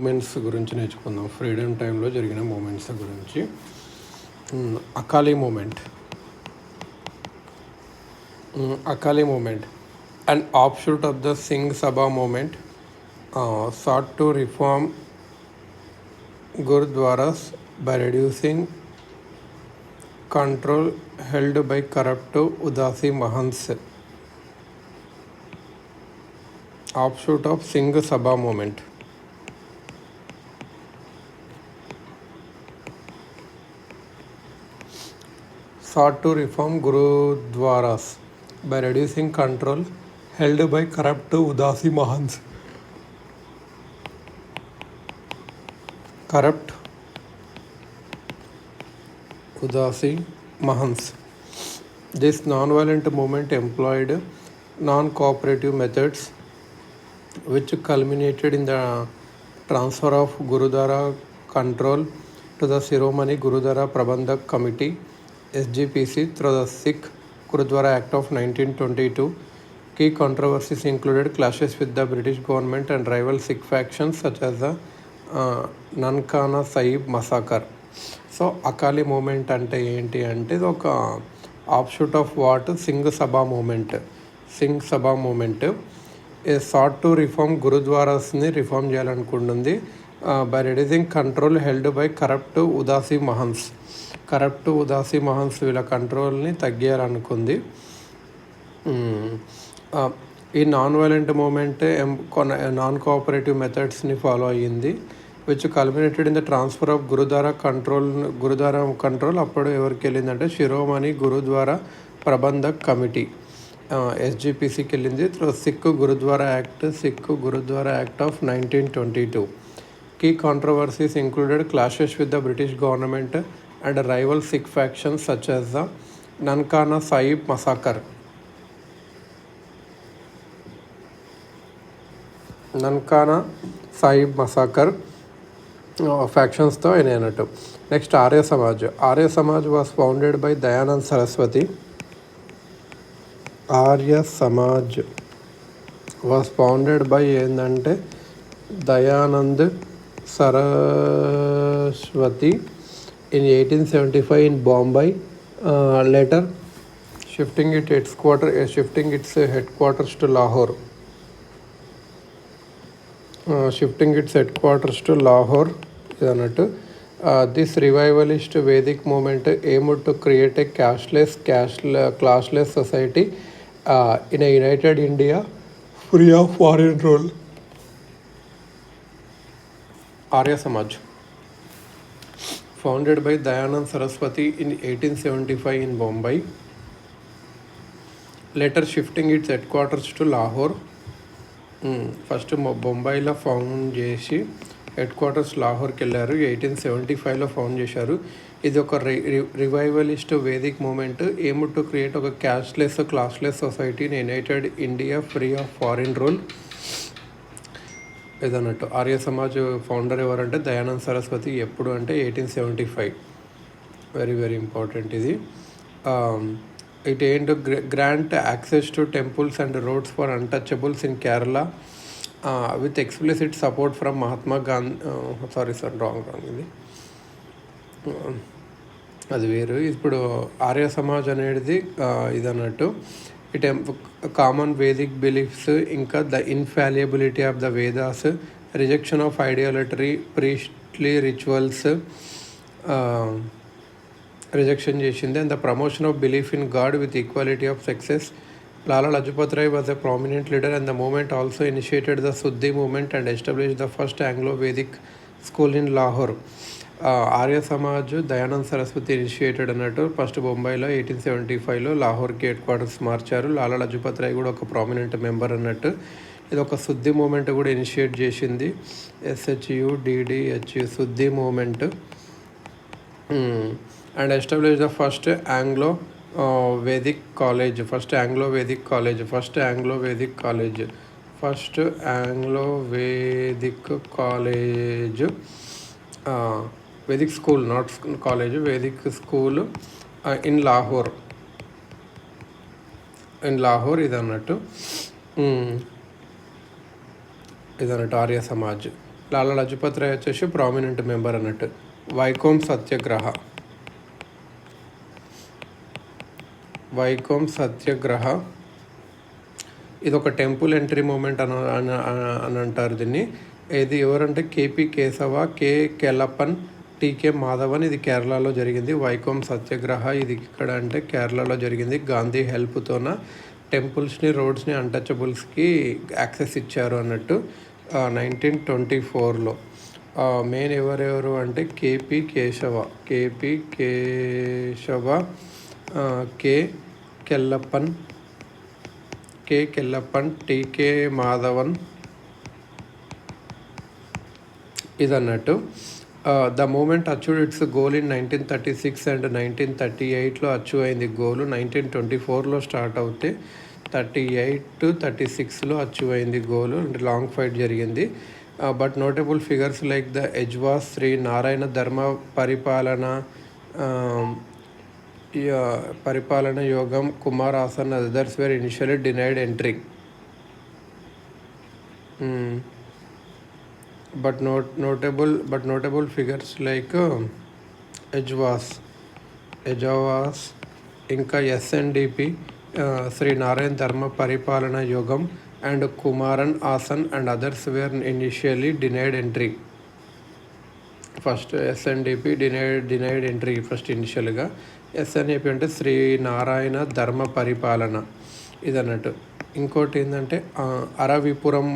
Moments గురించి నేర్చుకుందాం. Freedom టైంలో జరిగిన మూమెంట్స్ గురించి. Akali movement. Akali movement, an offshoot of the Singh Sabha movement, sought to reform Gurudwaras by reducing control held by corrupt Udasi Mahants. Offshoot of Singh Sabha movement. Sought to reform Gurudwaras by reducing control held by corrupt Udasi Mahants. Corrupt Udasi Mahants. This non-violent movement employed non-cooperative methods which culminated in the transfer of Gurudwara control to the Shiromani Gurudwara Prabandhak Committee SGPC through the Sikh Gurudwara Act of 1922. Key controversies included clashes with the British government and rival Sikh factions such as the Nankana Sahib massacre. So Akali movement అంటే ఏంటి అంటే ఇది ఒక ఆఫ్షూట్ of what Singh Sabha movement. Singh Sabha movement sought to reform గురుద్వారాస్ని reform చేయాలనుకుంటుంది by reducing control held by corrupt Udasi mahants. Corrupt Udasi mahants వీళ్ళ కంట్రోల్ని తగ్గియాలనుకుంది. ఈ non violent movement non cooperative మెథడ్స్ని ఫాలో అయ్యింది, which culminated in the transfer of gurdwara control అప్పుడు ఎవరికి వెళ్ళిందంటే శిరోమణి గురుద్వారా ప్రబంధక్ కమిటీ ఎస్జిపిసికి వెళ్ళింది through Sikh gurdwara act of 1922. Key controversies included clashes with the British government and rival Sikh factions such as the Nankana Sahib massacre. Nankana Sahib massacre factionsతో అయినట్టు. Next Arya Samaj. Arya Samaj was founded by Dayanand Saraswati. Arya Samaj was founded by ఏంటంటే Dayanand Saraswati in 1875 in Bombay, later shifting its headquarters to Lahore. Idanattu. This revivalist Vedic movement aimed to create a classless society in a united India free of foreign rule. Arya Samaj founded by Dayanand Saraswati in 1875 in Bombay, later shifting its headquarters to Lahore. First బొంబాయిలో found చేసి headquarters లాహోర్కి వెళ్ళారు. 1875లో found చేశారు. ఇది ఒక revivalist Vedic movement aim to create ఒక classless society in united India free of foreign rule ఇదన్నట్టు. ఆర్య సమాజ్ ఫౌండర్ ఎవరంటే దయానంద్ సరస్వతి. ఎప్పుడు అంటే 1875. వెరీ వెరీ ఇంపార్టెంట్ ఇది. It aimed grant access to temples and roads for untouchables in Kerala with explicit support from Mahatma Gandhi. Wrong ఇది అది వేరు. ఇప్పుడు ఆర్య సమాజ్ అనేది ఇదన్నట్టు. ఇట్ కామన్ వేదిక్ బిలీఫ్స్, ఇంకా the infallibility of the Vedas, rejection of idolatry priestly rituals rejection చేసింది, and the promotion of belief in God with equality of sexes. Lala Lajpat Rai was a prominent leader and the movement also initiated the Shuddhi movement and establish the first Anglo Vedic school in Lahore. Arya Samaj Dayanand Saraswati initiated అన్నట్టు. First బొంబాయిలో 1875లో లాహోర్కి head quarters మార్చారు. లాలా లజపత్ రాయ్ కూడా ఒక prominent member అన్నట్టు. ఇది ఒక Shuddhi movement కూడా ఇనిషియేట్ చేసింది. SHUDDH Shuddhi movement. And establish the first Anglo Vedic college. First Anglo Vedic college Vedic school, not college, Vedic school in Lahore ఇదన్నట్టు. ఆర్య సమాజ్. లాలా లజపత్ రాయ్ వచ్చేసి ప్రామినెంట్ మెంబర్ అన్నట్టు. వైకోమ్ సత్యాగ్రహ ఇది ఒక టెంపుల్ ఎంట్రీ మూమెంట్ అని అంటారు దీన్ని. ఇది ఎవరంటే కేపీ కేశవ, కే కెలప్పన్, టీకే మాధవన్. ఇది కేరళలో జరిగింది. వైకోమ్ సత్యాగ్రహ ఇది ఇక్కడ అంటే కేరళలో జరిగింది. గాంధీ హెల్ప్తోన టెంపుల్స్ని, రోడ్స్ని అన్టచబుల్స్కి యాక్సెస్ ఇచ్చారు అన్నట్టు 1924లో. మెయిన్ ఎవరెవరు అంటే కేపీ కేశవ, కే కెల్లప్పన్, టీకే మాధవన్ ఇదన్నట్టు. The movement achieved its goal in 1936 and 1938లో అచీవ్ అయింది గోలు. 1924లో స్టార్ట్ అవుతే 38-36లో అచీవ్ అయింది గోలు. అంటే లాంగ్ ఫైట్ జరిగింది. But notable figures like the Ezhavas, Sri Narayana Dharma Paripalana Yogam, Kumar Hasan others were initially denied entry. But notable figures like Ezhavas ఇంకా SNDP, Sri Narayana Dharma Paripalana Yogam and Kumaran Hasan and others were initially denied entry. First SNDP denied entry first ఇనిషియల్గా. ఎస్ఎన్ఏపి అంటే శ్రీ నారాయణ ధర్మ పరిపాలన ఇదన్నట్టు. ఇంకోటి ఏంటంటే అరవిపురం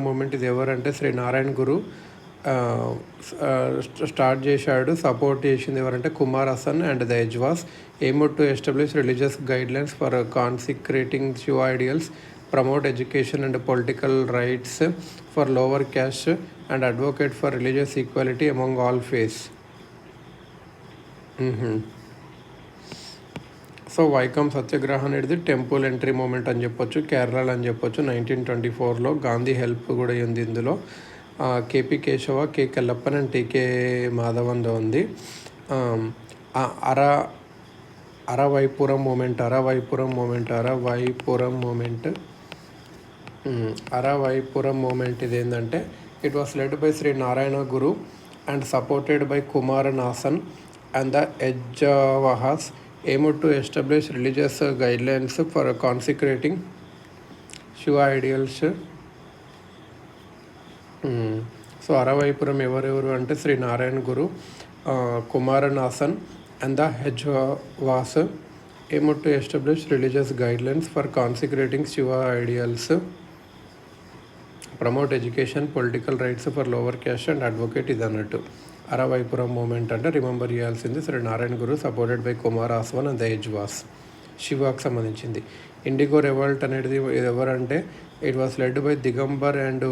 మూమెంట్. ఇది ఎవరంటే శ్రీ నారాయణ గురు స్టార్ట్ చేశాడు. సపోర్ట్ చేసింది ఎవరంటే Kumar Hasan and the Ezhavas. Aim to establish religious guidelines for consecrating Shiva ideals, promote education and political rights for lower caste and advocate for religious equality among all faiths. So Vaikom Satyagraha అనేది టెంపుల్ ఎంట్రీ మూమెంట్ అని చెప్పొచ్చు, కేరళలో అని చెప్పొచ్చు. 1924లో Gandhi help కూడా ఉంది ఇందులో. KP Kesava, K Kelappan and TK మాధవన్లో ఉంది. అరవైపురం మూమెంట్ ఇది ఏంటంటే it was led by Sri Narayana Guru and supported by Kumaran Hasan and the Ezhavas. aim to establish religious guidelines for consecrating Shiva ideals. So Aruvippuram ఎవరెవరు అంటే Sri Narayana Guru, Kumaran Hasan and the Ezhavas. aim to establish religious guidelines for consecrating Shiva ideals, promote education, political rights for lower caste and advocate ఇది అన్నట్టు. అరవైపురం moment అంటే remember చేయాల్సింది Sri Narayana Guru supported by Kumar Hasan and the Ezhavas. శివాకి సంబంధించింది. Indigo revolt అనేది ఎవరంటే it was led by Digambar and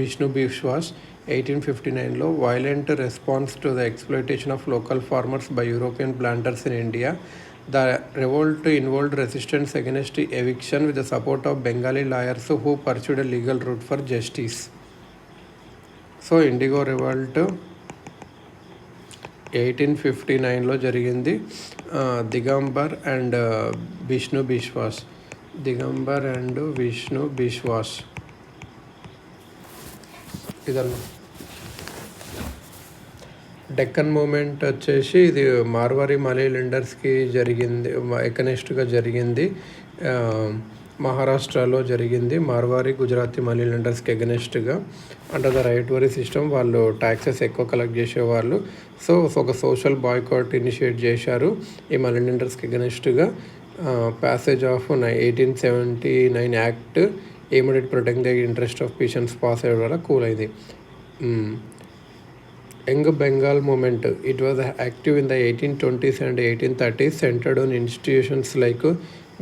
Vishnu Biswas 1859లో. Violent response to the exploitation of local farmers by European planters in India. The revolt involved resistance against eviction with the support of Bengali lawyers who pursued a legal route for justice. So Indigo Revolt 1859లో జరిగింది. Digambar and Vishnu Biswas ఇదన్నా. Deccan moment వచ్చేసి ఇది మార్వారి మలీ లెండర్స్కి జరిగింది, ఎకనెస్ట్గా జరిగింది. మహారాష్ట్రలో జరిగింది. Marwari Gujarati money లెండర్స్కి ఎగనెస్ట్గా under the ryotwari system వాళ్ళు ట్యాక్సెస్ ఎక్కువ కలెక్ట్ చేసేవాళ్ళు. సో ఒక సోషల్ బాయ్కాట్ ఇనిషియేట్ చేశారు ఈ మనీ లెండర్స్కి ఎగనెస్ట్గా. Passage of 1879 act aimed at protect the interest of peasants pass అయ్యే వల్ల కూల్ అయింది. Young Bengal movement it was active in the 1820s and 1830s, centered on institutions like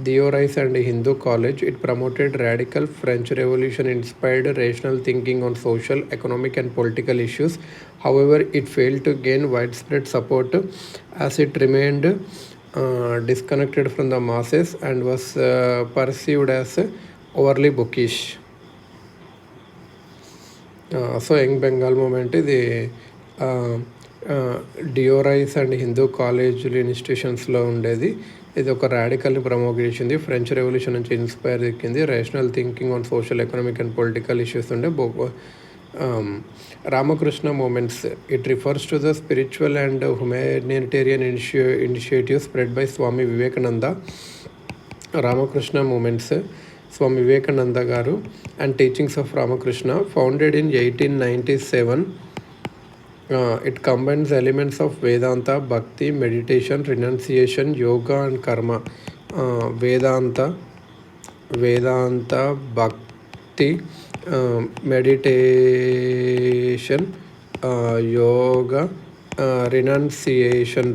Dio Rice and Hindu College. It promoted radical French Revolution inspired rational thinking on social, economic and political issues. However, it failed to gain widespread support as it remained disconnected from the masses and was perceived as overly bookish. So young Bengal movement ఇది డియో rice and Hindu కాలేజీలు ఇన్స్టిట్యూషన్స్లో ఉండేది. ఇది ఒక రాడికల్ని promote చేసింది. French revolution నుంచి inspire ఎక్కింది. Rational thinking on social, economic and political issues ఉండే Ramakrishna movements. It refers to the spiritual and humanitarian initiatives spread by Swami Vivekananda. Ramakrishna movements, Swami Vivekananda garu, and teachings of Ramakrishna, founded in 1897. It combines elements of Vedanta, Bhakti, meditation, renunciation, yoga and karma. Vedanta, Bhakti, meditation, yoga, renunciation.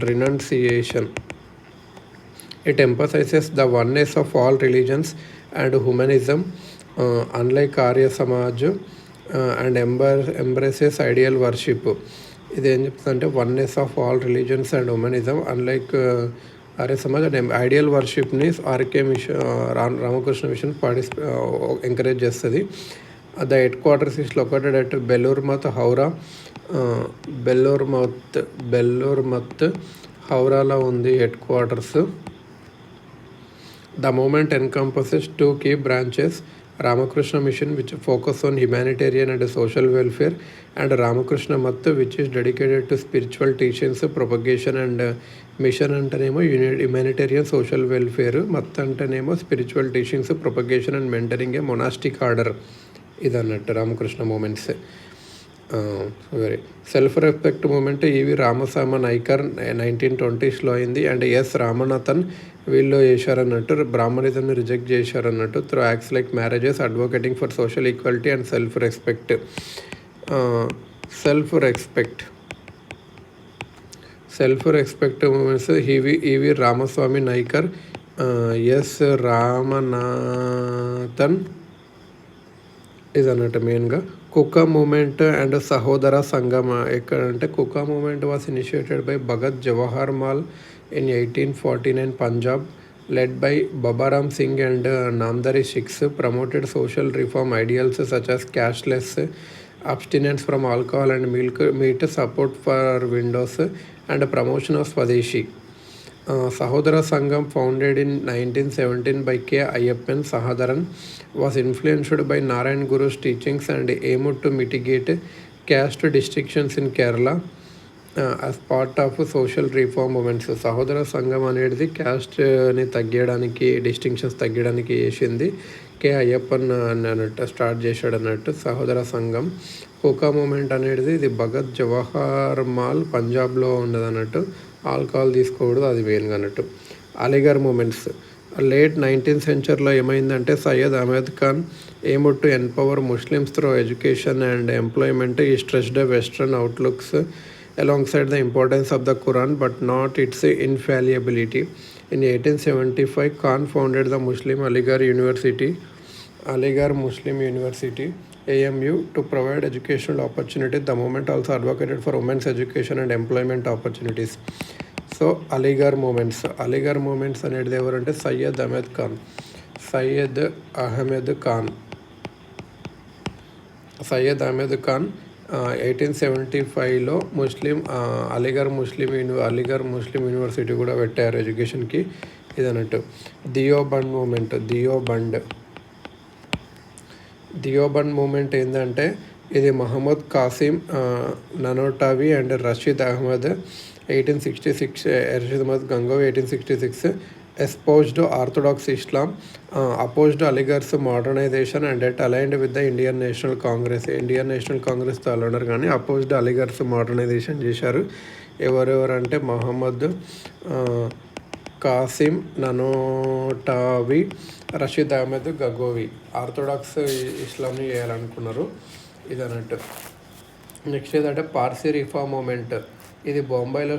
It emphasizes the oneness of all religions and humanism, unlike Arya Samaj, and embraces ideal worship. ఇది ఏం చెప్తుందంటే oneness of all religions and humanism unlike Arya Samaj and ideal వర్షిప్ని RK mission Ramakrishna mission encourage చేస్తుంది. The headquarters is located at Belur Math, Howrah. Belur Math హౌరాలో ఉంది headquarters. The movement encompasses two key branches: Ramakrishna Mission, which focus on humanitarian and social welfare, and Ramakrishna Math, which is dedicated to spiritual teachings, propagation and mission antanemo humanitarian social welfare, Math antanemo spiritual teachings, propagation and mentoring, a monastic order. Idannattu Ramakrishna movements. Very self respect movement EV Ramaswamy Naicker 1920sలో అయింది. And S Ramanathan వీళ్ళు చేశారన్నట్టు, బ్రాహ్మణిజంని reject చేశారన్నట్టు. Through acts like marriages, advocating for social equality and self respect movements EV Ramaswamy Naicker, S Ramanathan ఇదన్నట్టు మెయిన్గా. Kuka movement and Sahodara Sangham ఎక్కడంటే Kuka movement was initiated by Bhagat Jawahar Mal in 1849 Punjab, led by Babaram Singh and Namdari Sikhs, promoted social reform ideals such as cashless, abstinence from alcohol and meat, support for widows, and promotion of Swadeshi. Sahodara Sangam, founded in 1917 by K. Ayyappan Sahodaran, was influenced by Narayan Guru's teachings and aimed to mitigate caste distinctions in Kerala as part of social reform movements. సహోదర సంఘం అనేది క్యాస్ట్ని తగ్గడానికి, distinctions తగ్గడానికి చేసింది. కే అయ్యప్పన్ అన్నట్టు start చేశాడు అన్నట్టు సహోదర సంఘం. కుకా మూమెంట్ అనేది ఇది భగత్ జవహర్ మాల్ పంజాబ్లో ఉండదు అన్నట్టు. ఆల్కహాల్ తీసుకోకూడదు, అది మెయిన్గా అన్నట్టు. అలీగర్ మూమెంట్స్ లేట్ 19th centuryలో ఏమైందంటే Syed Ahmad Khan aimed to empower Muslims through education and employment. He stressed Western outlooks alongside the importance of the Quran but not its infallibility. In 1875, Khan founded the Aligarh Muslim University AMU to provide educational opportunities. The movement also advocated for women's education and employment opportunities. So Aligarh movements అనేది ఎవరంటే సయ్యద్ అహ్మద్ ఖాన్ 1875లో Aligarh Muslim university కూడా పెట్టారు ఎడ్యుకేషన్కి ఇదన్నట్టు. Deoband movement ఏంటంటే ఇది Muhammad Qasim Nanotvi and Rashid Ahmad 1866, Rashid Ahmad Gangohi 1866 espoused Orthodox Islam, opposed Aligarh's modernization and it aligned with the Indian National Congress. తో అలవడరు కానీ అపోజ్డ్ అలీగర్స్ మోడర్నైజేషన్ చేశారు. ఎవరెవరంటే మహమ్మద్ కాసిం ననోటావి, రషీద్ అహ్మద్ గంగోహి ఆర్థోడాక్స్ ఇస్లాంని చేయాలనుకున్నారు ఇదన్నట్టు. నెక్స్ట్ ఏదంటే పార్సీ రిఫార్మ్ మూమెంట్. ఇది బొంబాయిలో